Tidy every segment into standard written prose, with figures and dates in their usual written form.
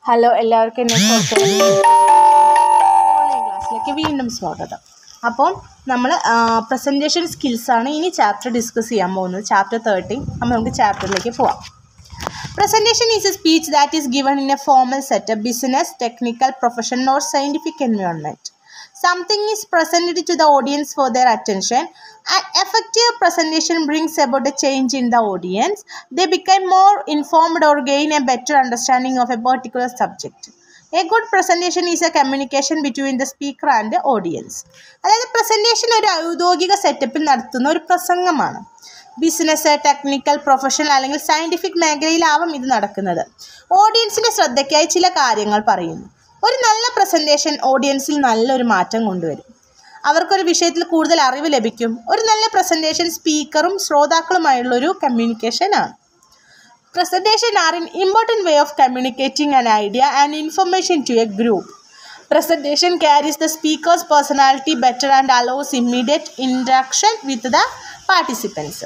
Hello എല്ലാവർക്കും എന്നെ online ക്ലാസ്സിലേക്ക് വീണ്ടും സ്വാഗതം. അപ്പം നമ്മൾ പ്രസൻറ്റേഷൻ സ്കിൽസാണ് ഇനി ചാപ്റ്റർ ഡിസ്കസ് ചെയ്യാൻ പോകുന്നത്. ചാപ്റ്റർ 13. അപ്പോൾ നമുക്ക് ചാപ്റ്ററിലേക്ക് പോവാം. Presentation is a speech that is given in a formal setup, business, technical, professional or scientific environment. Something is presented to the audience for their attention. An effective presentation brings about a change in the audience. They become more informed or gain a better understanding of a particular subject. A good presentation is a communication between the speaker and the audience. അതായത് presentation ഒരു ഔദ്യോഗിക സെറ്റപ്പിൽ നടത്തുന്ന ഒരു പ്രസംഗമാണ്. Business, technical, professional അല്ലെങ്കിൽ scientific മേഖലയിലാവും ഇത് നടക്കുന്നത്. ഓഡിയൻസിൻ്റെ ശ്രദ്ധയ്ക്കായി ചില കാര്യങ്ങൾ പറയുന്നു. ഒരു നല്ല പ്രസൻറ്റേഷൻ ഓഡിയൻസിൽ നല്ലൊരു മാറ്റം കൊണ്ടുവരും. അവർക്കൊരു വിഷയത്തിൽ കൂടുതൽ അറിവ് ലഭിക്കും. ഒരു നല്ല പ്രസൻറ്റേഷൻ സ്പീക്കറും ശ്രോതാക്കളുമായുള്ളൊരു കമ്മ്യൂണിക്കേഷനാണ്. Presentation are an important way of communicating an idea and information to a group. Presentation carries the speaker's personality better and allows immediate interaction with the participants.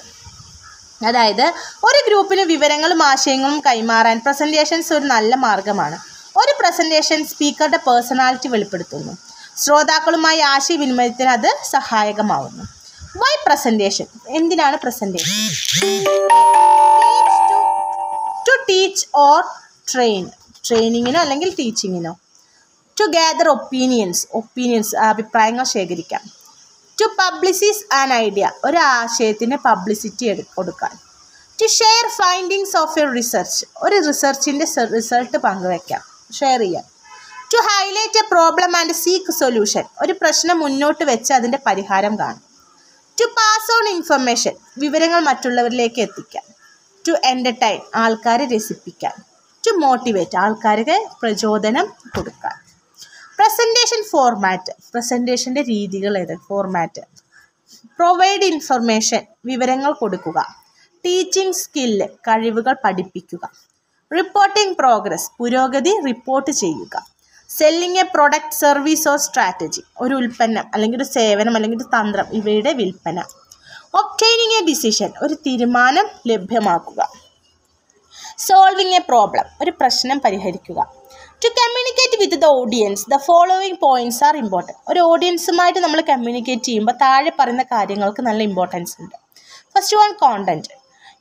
അതായത് ഒരു ഗ്രൂപ്പിന് വിവരങ്ങളും ആശയങ്ങളും കൈമാറാൻ പ്രസൻറ്റേഷൻസ് ഒരു നല്ല മാർഗമാണ്. ഒരു പ്രസൻറ്റേഷൻ സ്പീക്കറുടെ പേഴ്സണാലിറ്റി വെളിപ്പെടുത്തുന്നു. ശ്രോതാക്കളുമായി ആശയവിനിമയത്തിന് അത് സഹായകമാവുന്നു. Why presentation? എന്തിനാണ് presentation? To teach or train, ട്രെയിനിങ്ങിനോ അല്ലെങ്കിൽ ടീച്ചിങ്ങിനോ. ടു ഗ്യാദർ ഒപ്പീനിയൻസ് അഭിപ്രായങ്ങൾ ശേഖരിക്കാം. ടു പബ്ലിസിസ് ആൻ ഐഡിയ, ഒരു ആശയത്തിന് പബ്ലിസിറ്റി കൊടുക്കാൻ. To share findings of a research, ഒരു റിസർച്ചിൻ്റെ റിസൾട്ട് പങ്കുവയ്ക്കാം, ഷെയർ ചെയ്യാം. To highlight a problem and seek solution, ഒരു പ്രശ്നം മുന്നോട്ട് വെച്ച് അതിൻ്റെ പരിഹാരം കാണും. ടു പാസ് ഓൺ ഇൻഫർമേഷൻ, വിവരങ്ങൾ മറ്റുള്ളവരിലേക്ക് എത്തിക്കാം. ടു എൻ്റർടൈൻ, ആൾക്കാരെ രസിപ്പിക്കാൻ. ടു മോട്ടിവേറ്റ്, ആൾക്കാർക്ക് പ്രചോദനം കൊടുക്കാൻ. പ്രസൻറ്റേഷൻ ഫോർമാറ്റ്, പ്രസൻറ്റേഷൻ്റെ രീതികൾ ഏത്? ഫോർമാറ്റ്. പ്രൊവൈഡ് ഇൻഫർമേഷൻ, വിവരങ്ങൾ കൊടുക്കുക. ടീച്ചിങ് സ്കില്ല്, കഴിവുകൾ പഠിപ്പിക്കുക. റിപ്പോർട്ടിംഗ് പ്രോഗ്രസ്, പുരോഗതി റിപ്പോർട്ട് ചെയ്യുക. Selling A product, service or strategy, ഒരു ഉൽപ്പന്നം അല്ലെങ്കിൽ ഒരു സേവനം അല്ലെങ്കിൽ ഒരു തന്ത്രം, ഇവയുടെ വിൽപ്പന. ഒബ്റ്റെയിനിങ് എ ഡിസിഷൻ, ഒരു തീരുമാനം ലഭ്യമാക്കുക. സോൾവിങ് എ പ്രോബ്ലം, ഒരു പ്രശ്നം പരിഹരിക്കുക. To communicate with the audience, the following points are important. ഒരു ഓഡിയൻസുമായിട്ട് നമ്മൾ കമ്മ്യൂണിക്കേറ്റ് ചെയ്യുമ്പോൾ താഴെ പറയുന്ന കാര്യങ്ങൾക്ക് നല്ല ഇമ്പോർട്ടൻസ് ഉണ്ട്. First one, content.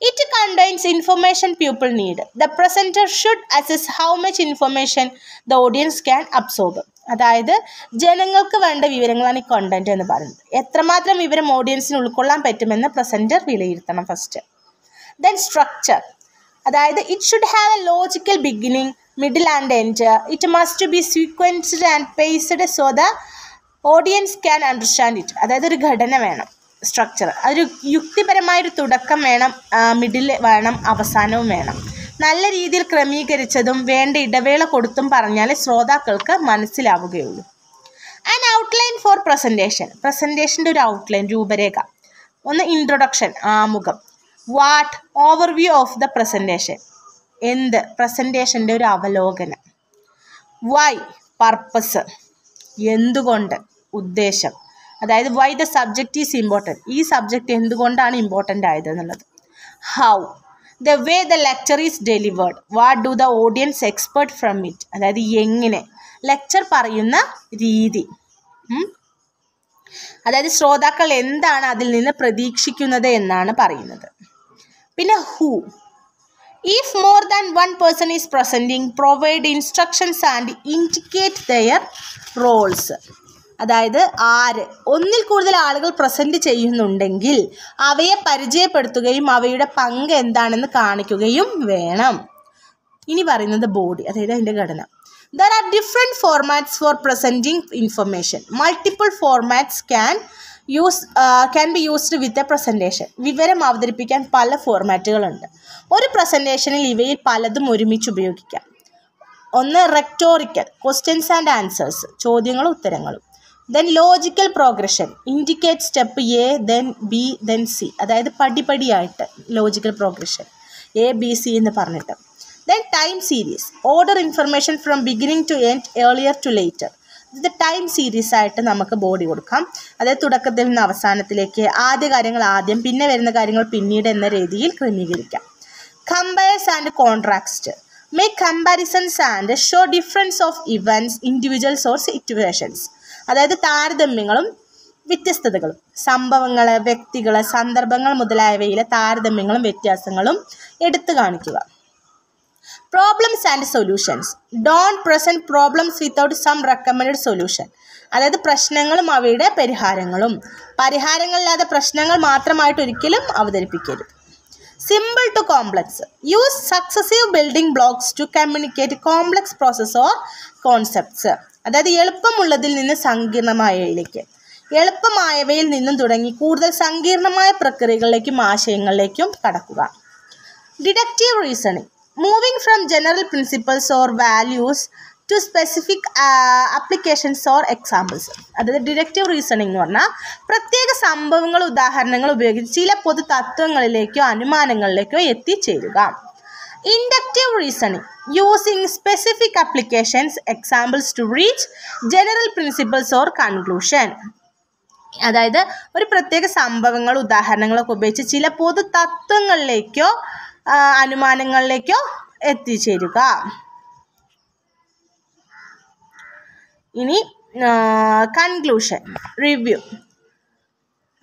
It contains information people need. The presenter should assess how much information the audience can absorb. അതായത് ജനങ്ങൾക്ക് വേണ്ട വിവരങ്ങളാണ് ഈ കണ്ടൻറ്റ് എന്ന് പറയുന്നത്. എത്രമാത്രം വിവരം ഓഡിയൻസിന് ഉൾക്കൊള്ളാൻ പറ്റുമെന്ന് പ്രസൻറ്റർ വിലയിരുത്തണം ഫസ്റ്റ്. ദെൻ സ്ട്രക്ചർ, അതായത് it should have A logical beginning, middle and end. It must B sequenced and paced so the audience can understand it. അതായത് ഒരു ഘടന വേണം, സ്ട്രക്ചർ. അതൊരു യുക്തിപരമായൊരു തുടക്കം വേണം, മിഡിൽ വേണം, അവസാനവും വേണം. നല്ല രീതിയിൽ ക്രമീകരിച്ചതും വേണ്ട ഇടവേള കൊടുത്തും പറഞ്ഞാൽ ശ്രോതാക്കൾക്ക് മനസ്സിലാവുകയുള്ളൂ. ആൻ ഔട്ട്ലൈൻ ഫോർ പ്രസൻറ്റേഷൻ, പ്രസൻറ്റേഷൻ്റെ ഒരു ഔട്ട്ലൈൻ, രൂപരേഖ. ഒന്ന് ഇൻട്രൊഡക്ഷൻ, ആമുഖം. What, overview of the presentation, എന്ത്, പ്രസൻറ്റേഷൻ്റെ ഒരു അവലോകനം. വൈ, പർപ്പസ്, എന്തുകൊണ്ട്, ഉദ്ദേശം. അതായത് why the subject is important, ഈ സബ്ജക്റ്റ് എന്തുകൊണ്ടാണ് ഇമ്പോർട്ടൻ്റ് ആയത് എന്നുള്ളത്. How, the way the lecture is delivered. What do the audience expect from it, അതായത് എങ്ങനെ, ലെക്ചർ പറയുന്ന രീതി. അതായത് ശ്രോതാക്കൾ എന്താണ് അതിൽ നിന്ന് പ്രതീക്ഷിക്കുന്നത് എന്നാണ് പറയുന്നത്. പിന്നെ who, if more than one person is presenting, provide instructions and indicate their roles. അതായത് ആര്, ഒന്നിൽ കൂടുതൽ ആളുകൾ പ്രസൻറ്റ് ചെയ്യുന്നുണ്ടെങ്കിൽ അവയെ പരിചയപ്പെടുത്തുകയും അവയുടെ പങ്ക് എന്താണെന്ന് കാണിക്കുകയും വേണം. ഇനി പറയുന്നത് ബോഡി, അതായത് അതിൻ്റെ ഘടന. There are different formats for presenting information. Multiple formats can be used with a presentation. വിവരം അവതരിപ്പിക്കാൻ പല ഫോർമാറ്റുകളുണ്ട്. ഒരു പ്രസൻറ്റേഷനിൽ ഇവയിൽ പലതും ഒരുമിച്ച് ഉപയോഗിക്കാം. ഒന്ന് റെക്ടോറിക്കൽ, ക്വസ്റ്റ്യൻസ് ആൻഡ് ആൻസേഴ്സ്, ചോദ്യങ്ങളും ഉത്തരങ്ങളും. Then logical progression, indicate step A then B then C, അതായത് പടിപടിയായിട്ട് logical progression, A B C എന്ന് പറഞ്ഞിട്ട്. Then time series, order information from beginning to end, earlier to later. ഇത് ടൈം സീരീസ് ആയിട്ട് നമുക്ക് body കൊടുക്കാം. അതായത് തുടക്കത്തിൽ നിന്ന് അവസാനത്തിലേക്ക്, ആദ്യ കാര്യങ്ങൾ ആദ്യം, പിന്നെ വരുന്ന കാര്യങ്ങൾ പിന്നീട് എന്ന രീതിയിൽ ക്രമീകരിക്കാം. Compares and contrast, make comparisons and show difference of events, individuals or situations. അതായത് താരതമ്യങ്ങളും വ്യത്യസ്തതകളും, സംഭവങ്ങൾ, വ്യക്തികൾ, സന്ദർഭങ്ങൾ മുതലായവയിലെ താരതമ്യങ്ങളും വ്യത്യാസങ്ങളും എടുത്തു കാണിക്കുക. Problems and solutions. Don't present problems without some recommended solution. അതായത് പ്രശ്നങ്ങളും അവയുടെ പരിഹാരങ്ങളും. പരിഹാരങ്ങളില്ലാതെ പ്രശ്നങ്ങൾ മാത്രമായിട്ട് ഒരിക്കലും അവതരിപ്പിക്കരുത്. Simple to complex. Use successive building blocks to communicate complex process or concepts. അതായത് എളുപ്പമുള്ളതിൽ നിന്ന് സങ്കീർണമായവയിലേക്ക്, എളുപ്പമായവയിൽ നിന്നും തുടങ്ങി കൂടുതൽ സങ്കീർണമായ പ്രക്രിയകളിലേക്കും ആശയങ്ങളിലേക്കും കടക്കുക. Deductive reasoning. Moving from general principles or values to specific applications or examples. അതായത് ഡിഡക്റ്റീവ് റീസണിങ് എന്ന് പറഞ്ഞാൽ പ്രത്യേക സംഭവങ്ങൾ, ഉദാഹരണങ്ങൾ ഉപയോഗിച്ച് ചില പൊതു തത്വങ്ങളിലേക്കോ അനുമാനങ്ങളിലേക്കോ എത്തിച്ചേരുക. Inductive reasoning. Using specific applications, examples to reach general principles or conclusion. അതായത് ഒരു പ്രത്യേക സംഭവങ്ങൾ, ഉദാഹരണങ്ങളൊക്കെ ഉപയോഗിച്ച് ചില പൊതു തത്വങ്ങളിലേക്കോ അനുമാനങ്ങളിലേക്കോ എത്തിച്ചേരുക. ഇനി കൺക്ലൂഷൻ, റിവ്യൂ.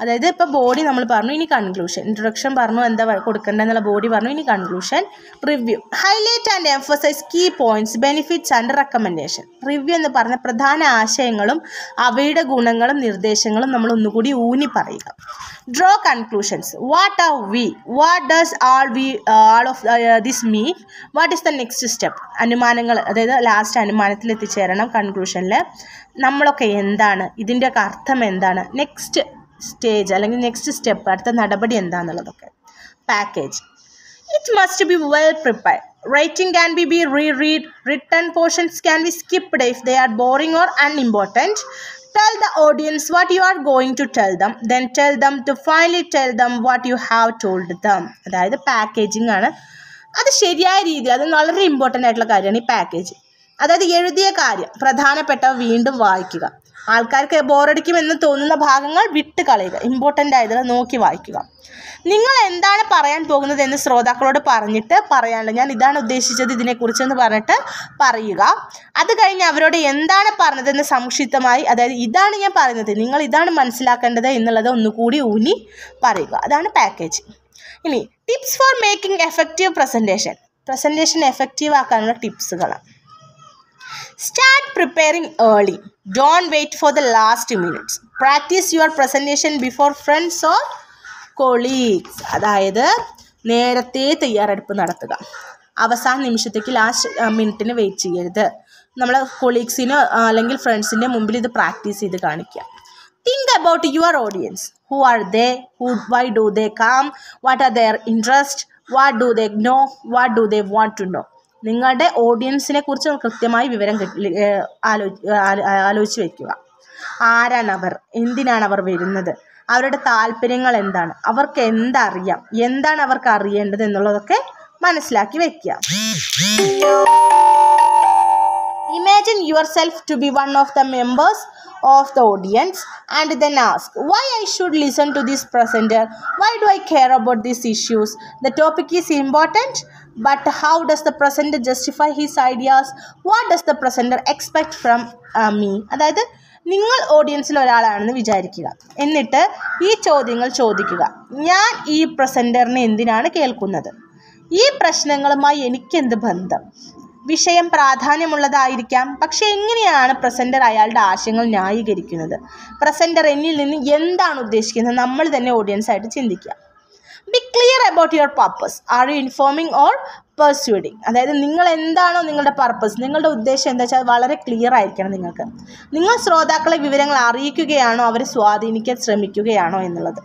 അതായത് ഇപ്പോൾ ബോഡി നമ്മൾ പറഞ്ഞു, ഇനി കൺക്ലൂഷൻ. ഇൻട്രൊഡക്ഷൻ പറഞ്ഞു, എന്താ കൊടുക്കേണ്ടതെന്നുള്ള ബോഡി പറഞ്ഞു, ഇനി conclusion. Review. Highlight and emphasise key points, benefits and recommendation. Review എന്ന് പറഞ്ഞ പ്രധാന ആശയങ്ങളും അവയുടെ ഗുണങ്ങളും നിർദ്ദേശങ്ങളും നമ്മൾ ഒന്നുകൂടി ഊന്നി പറയുക. Draw conclusions. What are we, what does all of this mean, what is the next step. അനുമാനങ്ങൾ, അതായത് ലാസ്റ്റ് അനുമാനത്തിൽ എത്തിച്ചേരണം. കൺക്ലൂഷനിൽ നമ്മളൊക്കെ എന്താണ്, ഇതിൻ്റെയൊക്കെ അർത്ഥം എന്താണ്, നെക്സ്റ്റ് സ്റ്റേജ് അല്ലെങ്കിൽ നെക്സ്റ്റ് സ്റ്റെപ്പ്, അടുത്ത നടപടി എന്താണെന്നുള്ളതൊക്കെ. Package. It must be well prepared. Writing can be reread. Written portions can be skipped if they are boring or unimportant. Tell the audience what you are going to tell them. Then tell them to finally tell them what you have told them. അതായത് packaging ആണ്. അത് ശരിയായ രീതിയിൽ, അത് വളരെ important ആയിട്ടുള്ള കാര്യമാണ് ഈ പാക്കേജ്. അതായത് എഴുതിയ കാര്യം പ്രധാനപ്പെട്ടവ വീണ്ടും വായിക്കുക. ആൾക്കാർക്ക് ബോറടിക്കുമെന്ന് തോന്നുന്ന ഭാഗങ്ങൾ വിട്ട് കളയുക. ഇമ്പോർട്ടൻ്റ് ആയത് നോക്കി വായിക്കുക. നിങ്ങൾ എന്താണ് പറയാൻ പോകുന്നത് എന്ന് ശ്രോതാക്കളോട് പറഞ്ഞിട്ട് പറയാനുള്ളത്, ഞാൻ ഇതാണ് ഉദ്ദേശിച്ചത് ഇതിനെക്കുറിച്ചെന്ന് പറഞ്ഞിട്ട് പറയുക. അത് കഴിഞ്ഞ് അവരോട് എന്താണ് പറഞ്ഞതെന്ന് സംക്ഷിപ്തമായി, അതായത് ഇതാണ് ഞാൻ പറയുന്നത്, നിങ്ങൾ ഇതാണ് മനസ്സിലാക്കേണ്ടത് എന്നുള്ളത് ഒന്നുകൂടി ഊന്നി പറയുക. അതാണ് പാക്കേജ്. ഇനി tips for making effective presentation. Presentation effective ആക്കാനുള്ള ടിപ്സുകളാണ്. Start preparing early. Don't wait for the last minutes. Practice your presentation before friends or colleagues. അതായത് നേരത്തെ തയ്യാറെടുപ്പ് നടത്തുക. അവസാന നിമിഷത്തേക്ക് ലാസ്റ്റ് മിനിറ്റിന് വെയിറ്റ് ചെയ്യരുത്. നമ്മൾ കൊളീഗ്സിനോ അല്ലെങ്കിൽ ഫ്രണ്ട്സിൻ്റെ മുമ്പിൽ ഇത് പ്രാക്ടീസ് ചെയ്ത് കാണിക്കുക. Think about your audience. Who are they? Why do they come? What are their interests? What do they know? What do they want to know? നിങ്ങളുടെ ഓഡിയൻസിനെ കുറിച്ച് കൃത്യമായി വിവരം ആലോചിച്ച് വയ്ക്കുക. ആരാണവർ, എന്തിനാണ് അവർ വരുന്നത്, അവരുടെ താല്പര്യങ്ങൾ എന്താണ്, അവർക്ക് എന്തറിയാം, എന്താണ് അവർക്ക് അറിയേണ്ടത് എന്നുള്ളതൊക്കെ മനസ്സിലാക്കി വയ്ക്കുക. Imagine yourself to be one of the members of the audience and then ask, why I should listen to this presenter? Why do I care about these issues? The topic is important, but how does the presenter justify his ideas? What does the presenter expect from me? അതായത് നിങ്ങൾ ഓഡിയൻസിൽ ഒരാളാണെന്ന് വിചാരിക്കുക. എന്നിട്ട് ഈ ചോദ്യങ്ങൾ ചോദിക്കുക. ഞാൻ ഈ പ്രസൻറ്ററിനെ എന്തിനാണ് കേൾക്കുന്നത്? ഈ പ്രശ്നങ്ങളുമായി എനിക്കെന്ത് ബന്ധം? വിഷയം പ്രാധാന്യമുള്ളതായിരിക്കാം, പക്ഷേ എങ്ങനെയാണ് പ്രസൻറ്റർ അയാളുടെ ആശയങ്ങൾ ന്യായീകരിക്കുന്നത്? പ്രസൻറ്റർ എന്നിൽ നിന്ന് എന്താണ് ഉദ്ദേശിക്കുന്നത്? നമ്മൾ തന്നെ ഓഡിയൻസ് ആയിട്ട് ചിന്തിക്കുക. Be clear about your purpose. Are you informing or persuading? അതായത് നിങ്ങൾ എന്താണോ നിങ്ങളുടെ പർപ്പസ്, നിങ്ങളുടെ ഉദ്ദേശം എന്താ വെച്ചാൽ വളരെ ക്ലിയർ ആയിരിക്കണം നിങ്ങൾക്ക്. നിങ്ങൾ ശ്രോതാക്കളെ വിവരങ്ങൾ അറിയിക്കുകയാണോ അവരെ സ്വാധീനിക്കാൻ ശ്രമിക്കുകയാണോ എന്നുള്ളത്.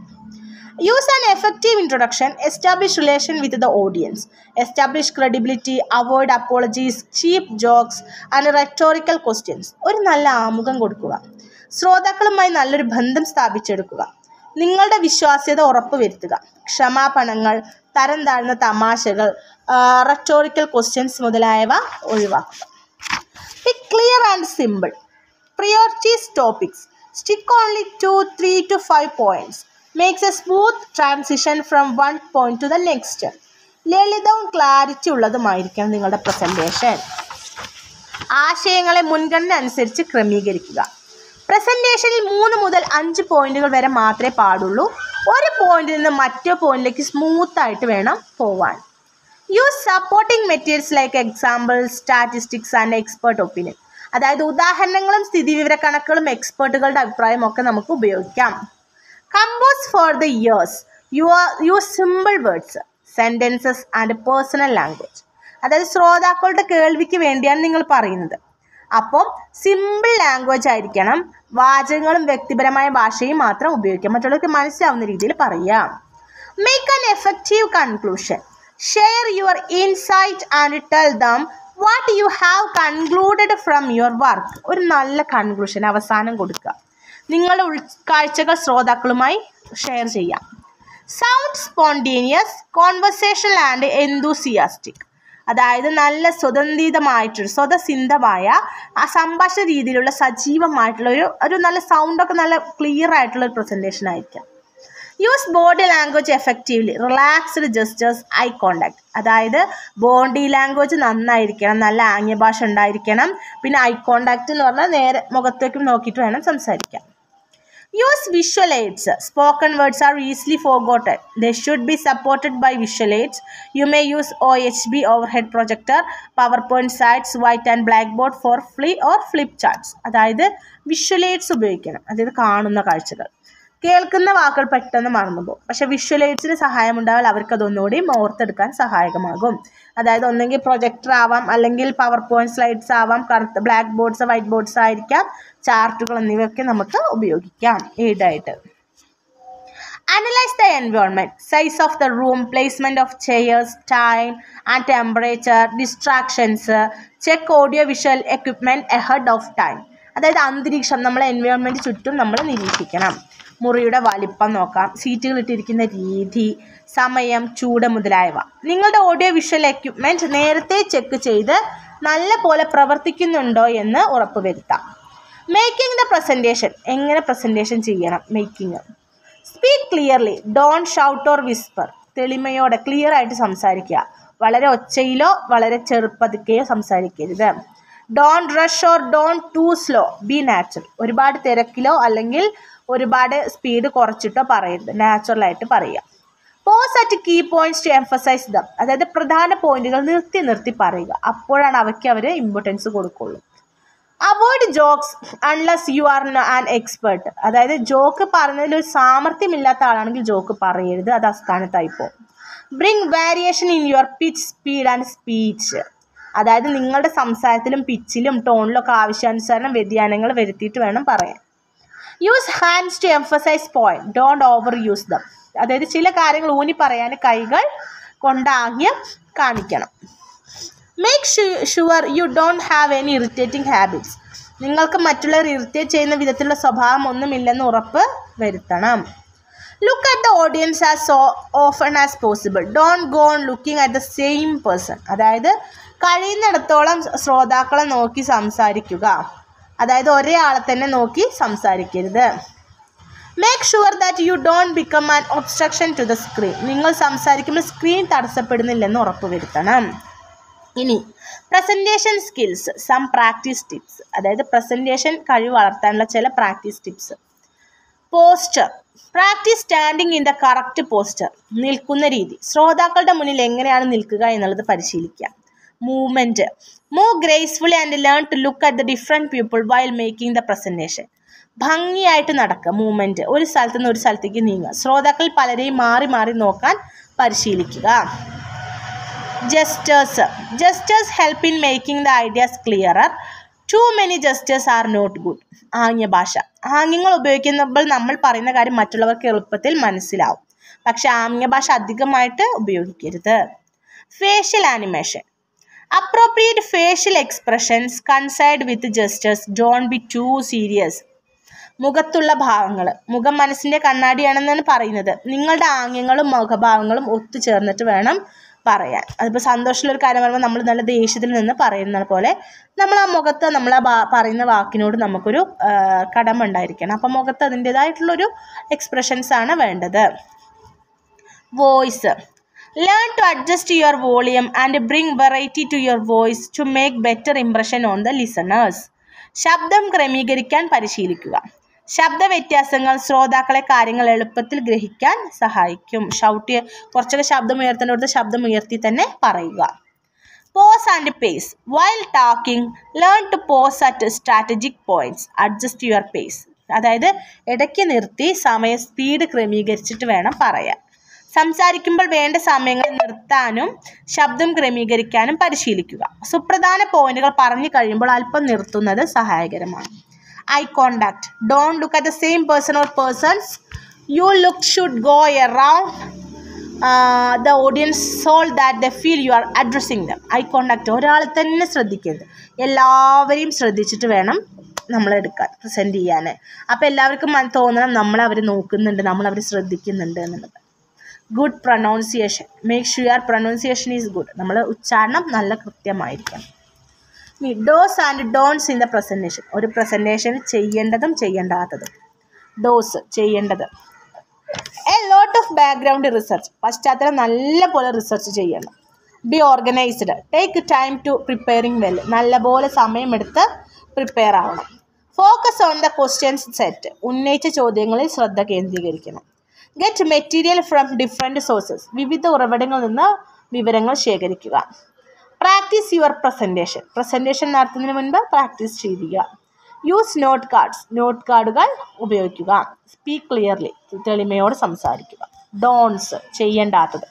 Use an effective introduction. Establish relation with the audience. Establish credibility. Avoid apologies, cheap jokes and rhetorical questions. ഒരു നല്ല ആമുഖം കൊടുക്കുക. ശ്രോതാക്കളുമായി നല്ലൊരു ബന്ധം സ്ഥാപിച്ചെടുക്കുക. നിങ്ങളുടെ വിശ്വാസ്യത ഉറപ്പുവരുത്തുക. ക്ഷമാപണങ്ങൾ, തരം താഴ്ന്ന തമാശകൾ, റെറ്റോറിക്കൽ ക്വസ്റ്റ്യൻസ് മുതലായവ ഒഴിവാക്കുക. Be clear and simple. Prioritize topics. Stick only to 3 to 5 points. Makes a smooth transition from one point to the next. ലളിതവും ക്ലാരിറ്റി ഉള്ളതുമായിരിക്കണം നിങ്ങളുടെ പ്രസൻറ്റേഷൻ. ആശയങ്ങളെ മുൻഗണന അനുസരിച്ച് ക്രമീകരിക്കുക. പ്രസൻറ്റേഷനിൽ 3 മുതൽ 5 പോയിന്റുകൾ വരെ മാത്രമേ പാടുള്ളൂ. ഒരു പോയിന്റിൽ നിന്ന് മറ്റേ പോയിന്റിലേക്ക് സ്മൂത്തായിട്ട് വേണം പോവാൻ. Use supporting materials like examples, statistics and expert opinion. അതായത് ഉദാഹരണങ്ങളും സ്ഥിതിവിവര കണക്കുകളും എക്സ്പേർട്ടുകളുടെ അഭിപ്രായം ഒക്കെ നമുക്ക് ഉപയോഗിക്കാം. Compose for the years. Use simple words, sentences and personal language. അതായത് ശ്രോതാക്കളുടെ കേൾവിക്ക് വേണ്ടിയാണ് നിങ്ങൾ പറയുന്നത്. അപ്പം സിമ്പിൾ ലാംഗ്വേജ് ആയിരിക്കണം. വാചകങ്ങളും വ്യക്തിപരമായ ഭാഷയും മാത്രം ഉപയോഗിക്കാം. മറ്റുള്ളവർക്ക് മനസ്സിലാവുന്ന രീതിയിൽ പറയാം. Make an effective conclusion. Share your insight and tell them what you have concluded from your work. ഒരു നല്ല കൺക്ലൂഷൻ അവസാനം കൊടുക്കുക. നിങ്ങളുടെ ഉൾക്കാഴ്ചകൾ ശ്രോതാക്കളുമായി ഷെയർ ചെയ്യാം. Sound spontaneous, conversational and enthusiastic. അതായത് നല്ല സ്വതസിദ്ധമായ ആ സംഭാഷണ രീതിയിലുള്ള സജീവമായിട്ടുള്ള ഒരു നല്ല സൗണ്ടൊക്കെ നല്ല ക്ലിയർ ആയിട്ടുള്ള ഒരു പ്രസൻറ്റേഷൻ ആയിരിക്കാം. Use body language effectively. Relaxed gestures, eye contact. അതായത് ബോഡി ലാംഗ്വേജ് നന്നായിരിക്കണം, നല്ല ആംഗ്യഭാഷ ഉണ്ടായിരിക്കണം. പിന്നെ ഐ കോണ്ടാക്ട് എന്ന് പറഞ്ഞാൽ നേരെ മുഖത്തേക്ക് നോക്കിയിട്ട് വേണം സംസാരിക്കാൻ. Use visual aids. Spoken words are easily forgotten. They should be supported by visual aids. You may use OHB, overhead projector, PowerPoint slides, white and blackboard for flip charts. അതായത് visual AIDS ഉപയോഗിക്കണം. അതായത് കാണുന്ന കാഴ്ചകൾ. കേൾക്കുന്ന വാക്കുകൾ പെട്ടെന്ന് മറന്നു പോകും. പക്ഷെ വിഷ്വൽ എയ്ഡ്സിന് സഹായം ഉണ്ടായാൽ അവർക്ക് അതൊന്നുകൂടി ഓർത്തെടുക്കാൻ സഹായകമാകും. അതായത് ഒന്നെങ്കിൽ പ്രൊജക്ടർ ആവാം, അല്ലെങ്കിൽ പവർ പോയിന്റ് സ്ലൈഡ്സ് ആവാം, കറുത്ത ബ്ലാക്ക് ബോർഡ്സ്, വൈറ്റ് ബോർഡ്സ് ആയിരിക്കാം, ചാർട്ടുകൾ എന്നിവയൊക്കെ നമുക്ക് ഉപയോഗിക്കാം എയ്ഡായിട്ട്. Analyze the environment, size of the room, placement of chairs, time and temperature, distractions. Check audio visual equipment ahead of time. അതായത് അന്തരീക്ഷം, നമ്മളെ എൻവയോൺമെൻറ്റ് ചുറ്റും നമ്മൾ നിരീക്ഷിക്കണം. മുറിയുടെ വലിപ്പം നോക്കാം, സീറ്റുകൾ ഇട്ടിരിക്കുന്ന രീതി, സമയം, ചൂട് മുതലായവ. നിങ്ങളുടെ ഓഡിയോ വിഷ്വൽ എക്യുപ്മെൻറ്റ് നേരത്തെ ചെക്ക് ചെയ്ത് നല്ല പോലെ പ്രവർത്തിക്കുന്നുണ്ടോ എന്ന് ഉറപ്പുവരുത്താം. Making the presentation. എങ്ങനെ പ്രസൻറ്റേഷൻ ചെയ്യണം? Making. Speak clearly, don't shout or whisper. തെളിമയോടെ ക്ലിയർ ആയിട്ട് സംസാരിക്കുക. വളരെ ഒച്ചയിലോ വളരെ ചെറുപ്പതുക്കെയോ സംസാരിക്കരുത്. Don't rush or don't too slow, be natural. ഒരുപാട് തിരക്കിലോ അല്ലെങ്കിൽ ഒരുപാട് സ്പീഡ് കുറച്ചിട്ടോ പറയരുത്, നാച്ചുറലായിട്ട് പറയുക. Pause at key points to emphasise them. അതായത് പ്രധാന പോയിന്റുകൾ നിർത്തി പറയുക. അപ്പോഴാണ് അവയ്ക്ക് അവർ ഇമ്പോർട്ടൻസ് കൊടുക്കുള്ളൂ. Avoid jokes unless you are an expert. അതായത് ജോക്ക് പറയുന്നതിൽ ഒരു സാമർഥ്യമില്ലാത്ത ആളാണെങ്കിൽ ജോക്ക് പറയരുത്, അത് അസ്ഥാനത്തായി പോകും. Bring variation in your pitch, speed and speech. അതായത് നിങ്ങളുടെ സംസാരത്തിലും പിച്ചിലും ടോണിലും ഒക്കെ ആവശ്യാനുസരണം വ്യതിയാനങ്ങൾ വരുത്തിയിട്ട് വേണം പറയാൻ. Use hands to emphasise point, don't over use them. അതായത് ചില കാര്യങ്ങൾ ഊന്നി പറയാൻ കൈകൾ കൊണ്ട് ആംഗ്യം കാണിക്കണം. Make sure you don't have any irritating habits. നിങ്ങൾക്ക് മറ്റുള്ളവർ ഇറിറ്റേറ്റ് ചെയ്യുന്ന വിധത്തിലുള്ള സ്വഭാവം ഒന്നുമില്ലെന്ന് ഉറപ്പ് വരുത്തണം. Look at the audience as so often as possible, don't go on looking at the same person. അതായത് കഴിയുന്നിടത്തോളം ശ്രോതാക്കളെ നോക്കി സംസാരിക്കുക. അതായത് ഒരേ ആളെ തന്നെ നോക്കി സംസാരിക്കരുത്. Make sure that you don't become an obstruction to the screen. നിങ്ങൾ സംസാരിക്കുമ്പോൾ സ്ക്രീൻ തടസ്സപ്പെടുന്നില്ലെന്ന് ഉറപ്പുവരുത്തണം. ഇനി presentation skills, some practice tips. അതായത് പ്രസൻറ്റേഷൻ കഴിവ് വളർത്താനുള്ള ചില practice tips. Posture. Practice standing in the correct posture. നിൽക്കുന്ന രീതി, ശ്രോതാക്കളുടെ മുന്നിൽ എങ്ങനെയാണ് നിൽക്കുക എന്നുള്ളത് പരിശീലിക്കുക. Movement. Move gracefully and learn to look at the different people while making the presentation. ഭംഗിയായിട്ട് നടക്കുക. മൂവ്മെൻറ്റ്. ഒരു സ്ഥലത്ത് നിന്ന് ഒരു സ്ഥലത്തേക്ക് നീങ്ങുക. ശ്രോതാക്കൾ പലരെയും മാറി മാറി നോക്കാൻ പരിശീലിക്കുക. Gestures. Gestures help in making the ideas clearer. Too many gestures are not good. ആംഗ്യഭാഷ. ആംഗ്യങ്ങൾ ഉപയോഗിക്കുമ്പോൾ നമ്മൾ പറയുന്ന കാര്യം മറ്റുള്ളവർക്ക് എളുപ്പത്തിൽ മനസ്സിലാവും. പക്ഷെ ആംഗ്യഭാഷ അധികമായിട്ട് ഉപയോഗിക്കരുത്. Facial animation. Appropriate facial expressions coincide with gestures. Don't be too serious. മുഖത്തുള്ള ഭാവങ്ങൾ. മുഖം മനസ്സിൻ്റെ കണ്ണാടിയാണെന്നാണ് പറയുന്നത്. നിങ്ങളുടെ ആംഗ്യങ്ങളും മുഖഭാവങ്ങളും ഒത്തുചേർന്നിട്ട് വേണം പറയാൻ. അതിപ്പോൾ സന്തോഷമുള്ളൊരു കാര്യം പറയുമ്പോൾ നമ്മൾ നല്ല ദേഷ്യത്തിൽ നിന്ന് പറയുന്നത് പോലെ നമ്മൾ ആ മുഖത്ത് നമ്മൾ ആ പറയുന്ന വാക്കിനോട് നമുക്കൊരു കടമ ഉണ്ടായിരിക്കണം. അപ്പം മുഖത്ത് അതിൻ്റേതായിട്ടുള്ളൊരു എക്സ്പ്രഷൻസാണ് വേണ്ടത്. Voice. Learn to adjust your volume and bring variety to your voice to make better impression on the listeners. ശബ്ദം ക്രമീകരിക്കാൻ പരിശീലിക്കുക. ശബ്ദ വ്യത്യാസങ്ങൾ ശ്രോതാക്കളെ കാര്യങ്ങൾ എളുപ്പത്തിൽ ഗ്രഹിക്കാൻ സഹായിക്കും. കുറച്ചൊക്കെ ശബ്ദം ഉയർത്തേണ്ടടുത്ത് ശബ്ദം ഉയർത്തി തന്നെ പറയുക. Pause and pace. While talking, learn to pause at strategic points. Adjust your pace. അതായത് ഇടയ്ക്ക് നിർത്തി സ്പീഡ് ക്രമീകരിച്ചിട്ട് വേണം പറയാൻ. സംസാരിക്കുമ്പോൾ വേണ്ട സമയങ്ങൾ നിർത്താനും ശബ്ദം ക്രമീകരിക്കാനും പരിശീലിക്കുക. സുപ്രധാന പോയിന്റുകൾ പറഞ്ഞു കഴിയുമ്പോൾ അല്പം നിർത്തുന്നത് സഹായകരമാണ്. Eye contact. Don't look at the same person or persons. You look should go around the audience so that they feel you are addressing them. Eye contact. ഒരാൾ തന്നെ ശ്രദ്ധിക്കരുത്, എല്ലാവരെയും ശ്രദ്ധിച്ചിട്ട് വേണം നമ്മൾ എടുക്കാൻ, പ്രസൻറ്റ് ചെയ്യാൻ. അപ്പോൾ എല്ലാവർക്കും തോന്നണം അവർ നോക്കുന്നുണ്ട്, അവർ ശ്രദ്ധിക്കുന്നുണ്ട് എന്നുള്ളത്. Good pronunciation. Make sure pronunciation is good. നമ്മൾ ഉച്ചാരണം നല്ല കൃത്യമായിരിക്കണം. Dos and don'ts in the presentation. ഒരു പ്രസൻറ്റേഷൻ ചെയ്യേണ്ടതും ചെയ്യേണ്ടാത്തതും. ഡോസ് ചെയ്യേണ്ടത്. A lot of background research. പശ്ചാത്തലം നല്ല പോലെ റിസർച്ച് ചെയ്യണം. Be organised. Take time to preparing well. നല്ലപോലെ സമയമെടുത്ത് പ്രിപ്പയർ ആവണം. Focus on the questions set. ഉന്നയിച്ച ചോദ്യങ്ങളിൽ ശ്രദ്ധ കേന്ദ്രീകരിക്കണം. Get material from different sources. വിവിധ ഉറവിടങ്ങളിൽ നിന്ന് വിവരങ്ങൾ ശേഖരിക്കുക. Practice your presentation. പ്രസൻറ്റേഷൻ നടത്തുന്നതിന് മുൻപ് പ്രാക്ടീസ് ചെയ്യുക. Use not cards. നോട്ട് കാർഡുകൾ ഉപയോഗിക്കുക. Speak clearly. തെളിമയോട് സംസാരിക്കുക. ഡോൺസ് ചെയ്യേണ്ടാത്തത്.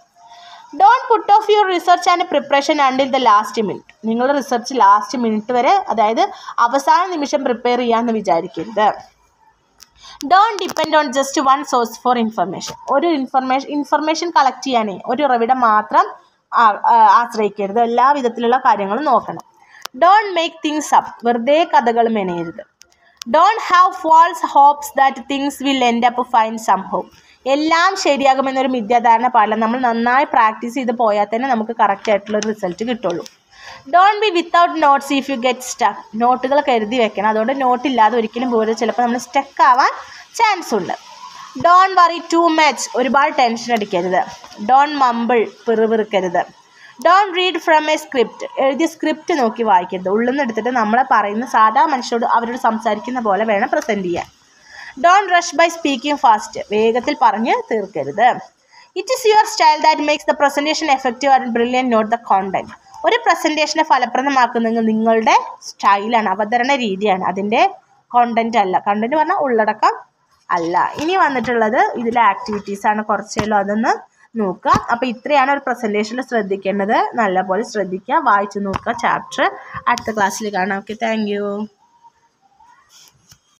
Don't put off your research and preparation until the last minute. നിങ്ങളുടെ റിസർച്ച് ലാസ്റ്റ് മിനിറ്റ് വരെ, അതായത് അവസാന നിമിഷം പ്രിപ്പയർ ചെയ്യാമെന്ന് വിചാരിക്കരുത്. Don't depend on just one source for information. ഒരു ഇൻഫർമേഷൻ കളക്ട് ചെയ്യാനേ ഒരു ഉറവിടം മാത്രം ആശ്രയിക്കരുത്. എല്ലാ വിധത്തിലുള്ള കാര്യങ്ങളും നോക്കണം. Don't make things up. വെറുതെ കഥകൾ മെനയരുത്. Don't have false hopes that things will end up fine somehow. എല്ലാം ശരിയാകുമെന്നൊരു മിഥ്യാധാരണ പാടില്ല. നമ്മൾ നന്നായി പ്രാക്ടീസ് ചെയ്ത് പോയാൽ തന്നെ നമുക്ക് കറക്റ്റ് ആയിട്ടുള്ളൊരു റിസൾട്ട് കിട്ടുള്ളൂ. Don't be without notes if you get stuck. നോട്ടുകൾ കരുതി വെക്കണം. അതുകൊണ്ട് നോട്ടില്ലാതെ ഒരിക്കലും പോലും ചിലപ്പോൾ നമ്മൾ സ്റ്റക്ക് ആവാൻ ചാൻസ് ഉണ്ട്. Don't worry too much. ഒരുപാട് ടെൻഷൻ അടിക്കരുത്. Don't mumble. പിറുപിറുക്കരുത്. Don't read from a script. എഴുതിയ സ്ക്രിപ്റ്റ് നോക്കി വായിക്കരുത്. ഉള്ളിൽ നിന്ന് എടുത്തിട്ട് നമ്മൾ പറയുന്ന സാധാ മനുഷ്യരോട് അവരോട് സംസാരിക്കുന്ന പോലെ വേണം പ്രസൻറ്റ് ചെയ്യാൻ. Don't rush by speaking fast. വേഗത്തിൽ പറഞ്ഞ് തീർക്കരുത്. It is your style that makes the presentation effective and brilliant, not the content. ഒരു പ്രസൻറ്റേഷനെ ഫലപ്രദമാക്കുന്നത് നിങ്ങളുടെ സ്റ്റൈലാണ്, അവതരണ രീതിയാണ്, അതിൻ്റെ കോണ്ടന്റ് അല്ല. കണ്ടന്റ് പറഞ്ഞാൽ ഉള്ളടക്കം അല്ല. ഇനി വന്നിട്ടുള്ളത് ഇതിലെ ആക്ടിവിറ്റീസാണ്. കുറച്ചേലും അതൊന്ന് നോക്കുക. അപ്പോൾ ഇത്രയാണ് ഒരു പ്രസൻറ്റേഷനിൽ ശ്രദ്ധിക്കേണ്ടത്. നല്ലപോലെ ശ്രദ്ധിക്കുക, വായിച്ച് നോക്കുക ചാപ്റ്റർ. അടുത്ത ക്ലാസ്സിൽ കാണാം. Okay, thank you.